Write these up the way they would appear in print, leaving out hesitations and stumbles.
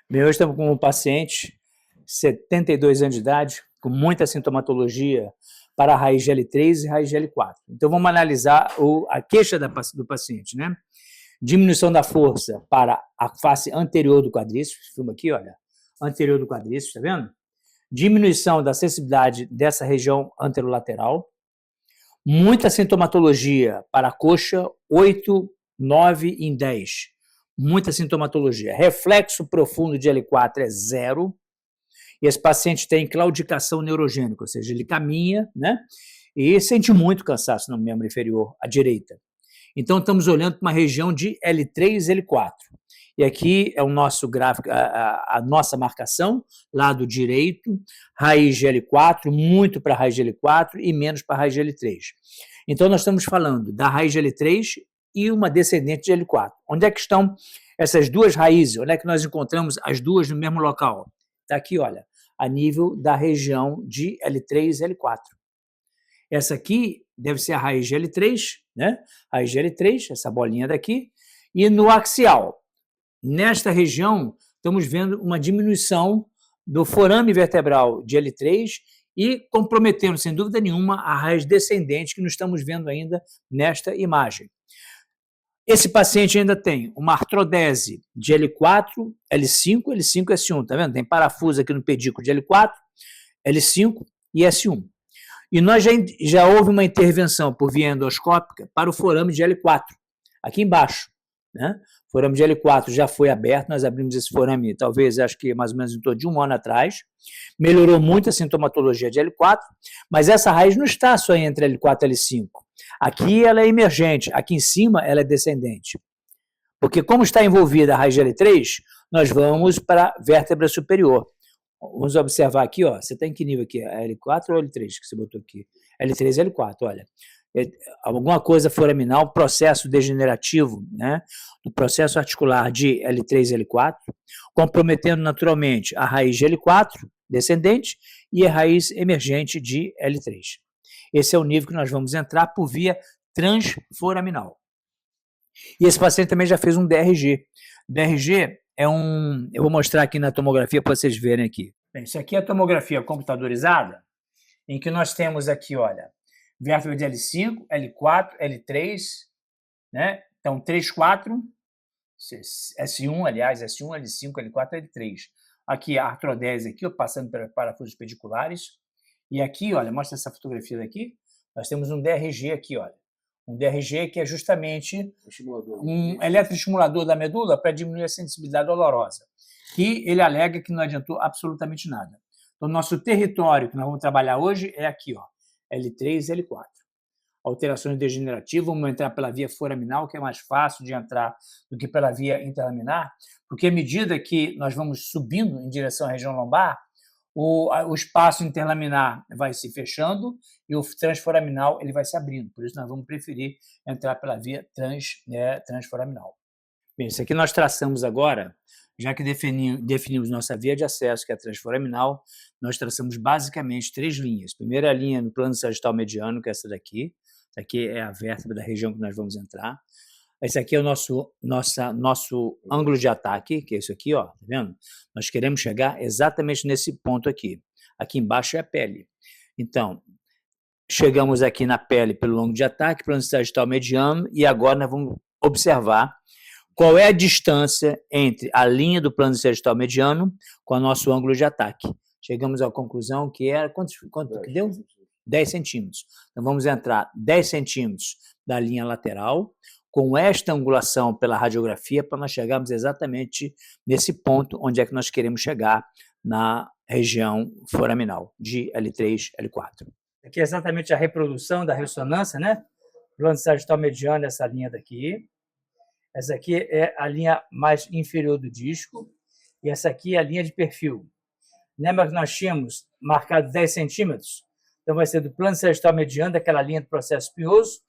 Bem, hoje estamos com um paciente, 72 anos de idade, com muita sintomatologia para a raiz GL3 e raiz GL4. Então, vamos analisar a queixa do paciente, né? Diminuição da força para a face anterior do quadríceps, filma aqui, olha, anterior do quadríceps, tá vendo? Diminuição da sensibilidade dessa região anterolateral, muita sintomatologia para a coxa, 8, 9 em 10. Muita sintomatologia. Reflexo profundo de L4 é 0. E esse paciente tem claudicação neurogênica, ou seja, ele caminha, né? E sente muito cansaço no membro inferior, à direita. Então, estamos olhando para uma região de L3 e L4. E aqui é o nosso gráfico, a nossa marcação, lado direito, raiz de L4, muito para a raiz de L4 e menos para a raiz de L3. Então, nós estamos falando da raiz de L3 e uma descendente de L4. Onde é que estão essas duas raízes? Onde é que nós encontramos as duas no mesmo local? Está aqui, olha, a nível da região de L3 e L4. Essa aqui deve ser a raiz de L3, né? Raiz de L3, essa bolinha daqui. E no axial, nesta região, estamos vendo uma diminuição do forame vertebral de L3 e comprometendo, sem dúvida nenhuma, a raiz descendente que nós estamos vendo ainda nesta imagem. Esse paciente ainda tem uma artrodese de L4, L5, L5 e S1, tá vendo? Tem parafuso aqui no pedículo de L4, L5 e S1. E nós já houve uma intervenção por via endoscópica para o forame de L4, aqui embaixo, né? O forame de L4 já foi aberto, nós abrimos esse forame, talvez, acho que mais ou menos em torno de 1 ano atrás, melhorou muito a sintomatologia de L4, mas essa raiz não está só entre L4 e L5. Aqui ela é emergente, aqui em cima ela é descendente. Porque como está envolvida a raiz de L3, nós vamos para a vértebra superior. Vamos observar aqui, ó, você está em que nível aqui? L4 ou L3 que você botou aqui? L3 e L4, olha. Alguma coisa foraminal, processo degenerativo, né, do processo articular de L3 e L4, comprometendo naturalmente a raiz de L4, descendente, e a raiz emergente de L3. Esse é o nível que nós vamos entrar por via transforaminal. E esse paciente também já fez um DRG. DRG é um... Eu vou mostrar aqui na tomografia para vocês verem aqui. Bem, isso aqui é a tomografia computadorizada, em que nós temos aqui, olha, vértebra de L5, L4, L3, né? Então, 3, 4, S1, aliás, S1, L5, L4, L3. Aqui a artrodese, aqui, passando pelos parafusos pediculares. E aqui, olha, mostra essa fotografia daqui. Nós temos um DRG aqui, olha. Um DRG que é justamente um eletroestimulador da medula para diminuir a sensibilidade dolorosa. Que ele alega que não adiantou absolutamente nada. Então, nosso território que nós vamos trabalhar hoje é aqui, ó, L3 e L4. Alterações degenerativas, vamos entrar pela via foraminal, que é mais fácil de entrar do que pela via interlaminar, porque à medida que nós vamos subindo em direção à região lombar, o espaço interlaminar vai se fechando e o transforaminal ele vai se abrindo. Por isso, nós vamos preferir entrar pela via transforaminal. Bem, isso aqui nós traçamos agora, já que definimos nossa via de acesso, que é a transforaminal, nós traçamos basicamente 3 linhas. Primeira linha no plano sagital mediano, que é essa daqui. Essa aqui é a vértebra da região que nós vamos entrar. Esse aqui é o nosso ângulo de ataque, que é isso aqui, ó, tá vendo? Nós queremos chegar exatamente nesse ponto aqui. Aqui embaixo é a pele. Então, chegamos aqui na pele pelo ângulo de ataque, plano sagital mediano, e agora nós vamos observar qual é a distância entre a linha do plano sagital mediano com o nosso ângulo de ataque. Chegamos à conclusão que era, quanto que deu? 10 centímetros. Então, vamos entrar 10 centímetros da linha lateral, com esta angulação pela radiografia, para nós chegarmos exatamente nesse ponto onde é que nós queremos chegar na região foraminal, de L3, L4. Aqui é exatamente a reprodução da ressonância, né? Plano sagital mediano, essa linha daqui. Essa aqui é a linha mais inferior do disco, e essa aqui é a linha de perfil. Lembra que nós tínhamos marcado 10 centímetros? Então, vai ser do plano sagital mediano, daquela linha do processo espinhoso,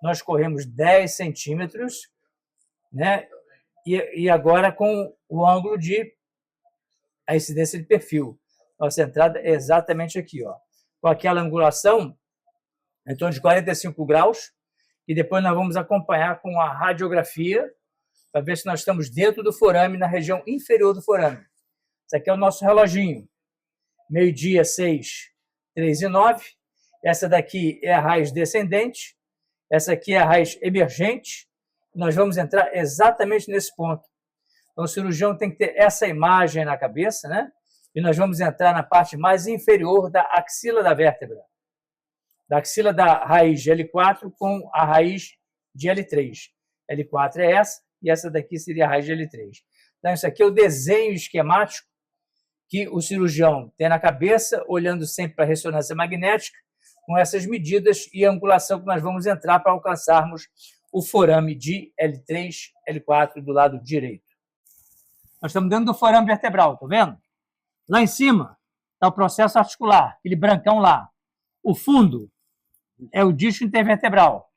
nós corremos 10 centímetros, né? E agora com o ângulo de a incidência de perfil. Nossa entrada é exatamente aqui, ó, com aquela angulação em torno de 45 graus, e depois nós vamos acompanhar com a radiografia para ver se nós estamos dentro do forame, na região inferior do forame. Esse aqui é o nosso reloginho. Meio-dia, 6, 3 e 9. Essa daqui é a raiz descendente. Essa aqui é a raiz emergente. Nós vamos entrar exatamente nesse ponto. Então, o cirurgião tem que ter essa imagem na cabeça, né? E nós vamos entrar na parte mais inferior da axila da vértebra. Da axila da raiz de L4 com a raiz de L3. L4 é essa, e essa daqui seria a raiz de L3. Então, isso aqui é o desenho esquemático que o cirurgião tem na cabeça, olhando sempre para a ressonância magnética, com essas medidas e a angulação que nós vamos entrar para alcançarmos o forame de L3, L4 do lado direito. Nós estamos dentro do forame vertebral, tá vendo? Lá em cima está o processo articular, aquele brancão lá. O fundo é o disco intervertebral.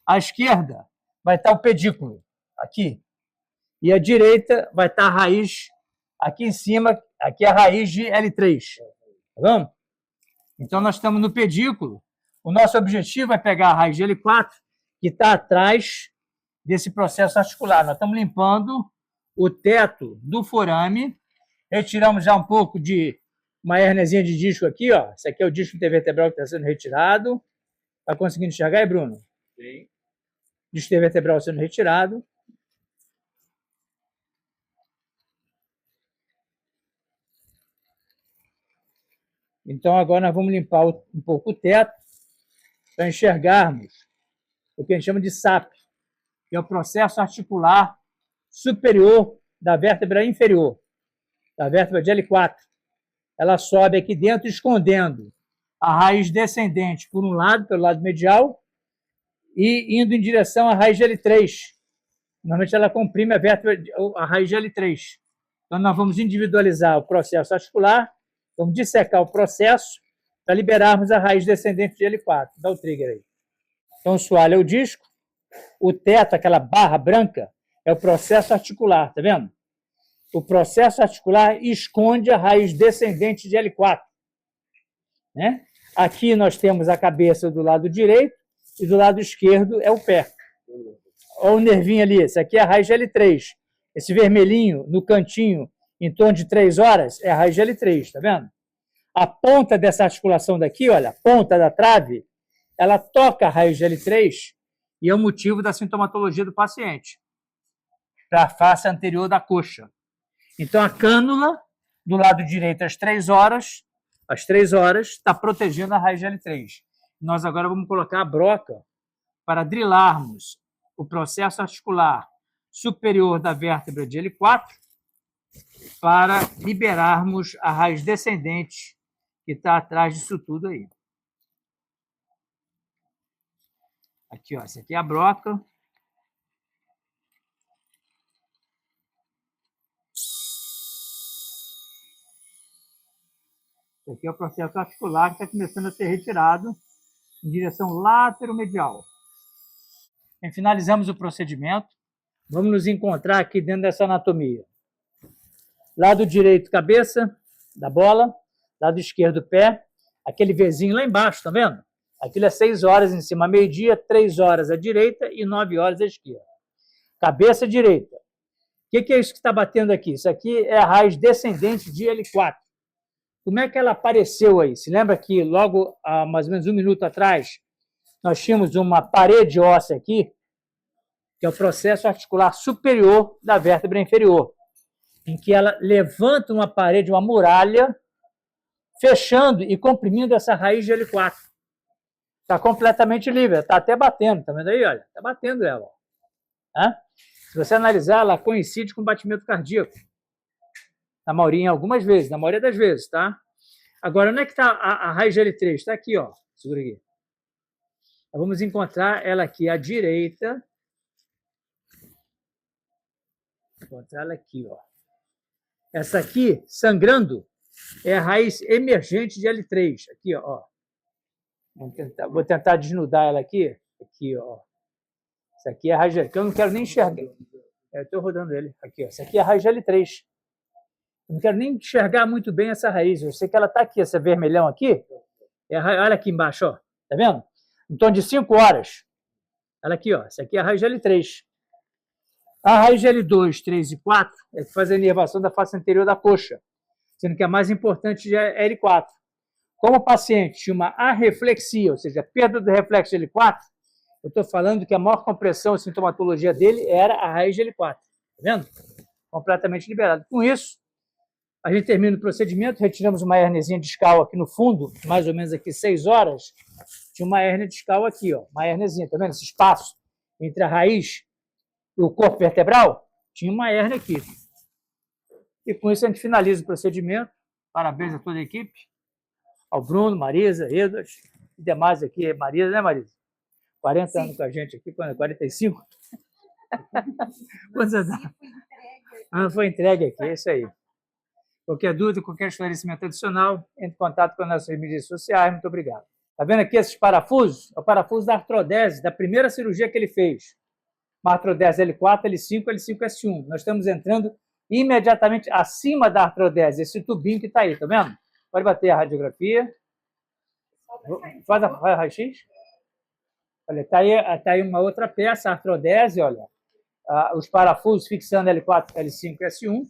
À esquerda vai estar o pedículo, aqui. E à direita vai estar a raiz, aqui em cima, aqui é a raiz de L3. Tá vendo? Então, nós estamos no pedículo. O nosso objetivo é pegar a raiz de L4, que está atrás desse processo articular. Nós estamos limpando o teto do forame. Retiramos já um pouco de uma hérniazinha de disco aqui, ó. Esse aqui é o disco intervertebral que está sendo retirado. Está conseguindo enxergar aí, Bruno? Sim. Disco intervertebral sendo retirado. Então, agora nós vamos limpar um pouco o teto para enxergarmos o que a gente chama de SAP, que é o processo articular superior da vértebra inferior, da vértebra de L4. Ela sobe aqui dentro, escondendo a raiz descendente por um lado, pelo lado medial, e indo em direção à raiz de L3. Normalmente ela comprime a vértebra, a raiz de L3. Então, nós vamos individualizar o processo articular, vamos dissecar o processo para liberarmos a raiz descendente de L4. Dá o trigger aí. Então, o soalho é o disco, o teto, aquela barra branca, é o processo articular, tá vendo? O processo articular esconde a raiz descendente de L4. Né? Aqui nós temos a cabeça do lado direito e do lado esquerdo é o pé. Olha o nervinho ali, esse aqui é a raiz de L3. Esse vermelhinho no cantinho, em torno de 3 horas, é a raiz de L3, tá vendo? A ponta dessa articulação daqui, olha, a ponta da trave, ela toca a raiz de L3 e é o motivo da sintomatologia do paciente, para a face anterior da coxa. Então, a cânula, do lado direito, às 3 horas, está protegendo a raiz de L3. Nós agora vamos colocar a broca para drilarmos o processo articular superior da vértebra de L4 para liberarmos a raiz descendente que está atrás disso tudo aí. Aqui, ó, essa aqui é a broca. Esse aqui é o processo articular que está começando a ser retirado em direção lateromedial. E finalizamos o procedimento. Vamos nos encontrar aqui dentro dessa anatomia. Lado direito, cabeça da bola. Lado esquerdo, pé. Aquele Vzinho lá embaixo, tá vendo? Aquilo é 6 horas em cima, meio-dia, 3 horas à direita e 9 horas à esquerda. Cabeça direita. O que é isso que está batendo aqui? Isso aqui é a raiz descendente de L4. Como é que ela apareceu aí? Se lembra que logo há mais ou menos 1 minuto atrás, nós tínhamos uma parede óssea aqui, que é o processo articular superior da vértebra inferior, em que ela levanta uma parede, uma muralha, fechando e comprimindo essa raiz de L4. Está completamente livre, está até batendo, tá vendo aí? Olha, está batendo ela. Se você analisar, ela coincide com o batimento cardíaco. Na maioria, algumas vezes, na maioria das vezes, tá? Agora, onde é que está a raiz de L3? Está aqui, ó. Segura aqui. Vamos encontrar ela aqui à direita. Encontrar ela aqui, ó. Essa aqui, sangrando, é a raiz emergente de L3. Aqui, ó. Vou tentar desnudar ela aqui. Aqui, ó. Essa aqui é a raiz de L3, que eu não quero nem enxergar. Eu estou rodando ele. Aqui, ó. Essa aqui é a raiz de L3. Eu não quero nem enxergar muito bem essa raiz. Eu sei que ela está aqui, esse vermelhão aqui. Olha aqui embaixo, ó. Tá vendo? Em torno de 5 horas. Olha aqui, ó. Essa aqui é a raiz de L3. A raiz de L2, 3 e 4 é que faz a inervação da face anterior da coxa. sendo que a mais importante é L4. Como o paciente tinha uma arreflexia, ou seja, perda do reflexo de L4, eu estou falando que a maior compressão e sintomatologia dele era a raiz de L4. Tá vendo? Completamente liberado. Com isso, a gente termina o procedimento, retiramos uma herniazinha discal aqui no fundo, mais ou menos aqui 6 horas, tinha uma hérnia discal aqui, ó, uma herniazinha, tá vendo? Esse espaço entre a raiz e o corpo vertebral, tinha uma hérnia aqui. E com isso a gente finaliza o procedimento. Parabéns a toda a equipe, ao Bruno, Marisa, Edward, e demais aqui, Marisa, né, Marisa? 40 anos com a gente aqui, 45? Quantos anos? Foi entregue aqui, é isso aí. Qualquer dúvida, qualquer esclarecimento adicional, entre em contato com as nossas mídias sociais. Muito obrigado. Está vendo aqui esses parafusos? É o parafuso da artrodese, da primeira cirurgia que ele fez. Uma artrodese L4, L5, L5S1. Nós estamos entrando imediatamente acima da artrodese, esse tubinho que está aí, tá vendo? Pode bater a radiografia. Faz a raio-x. Olha, está aí uma outra peça, a artrodese, olha. Os parafusos fixando L4, L5, S1.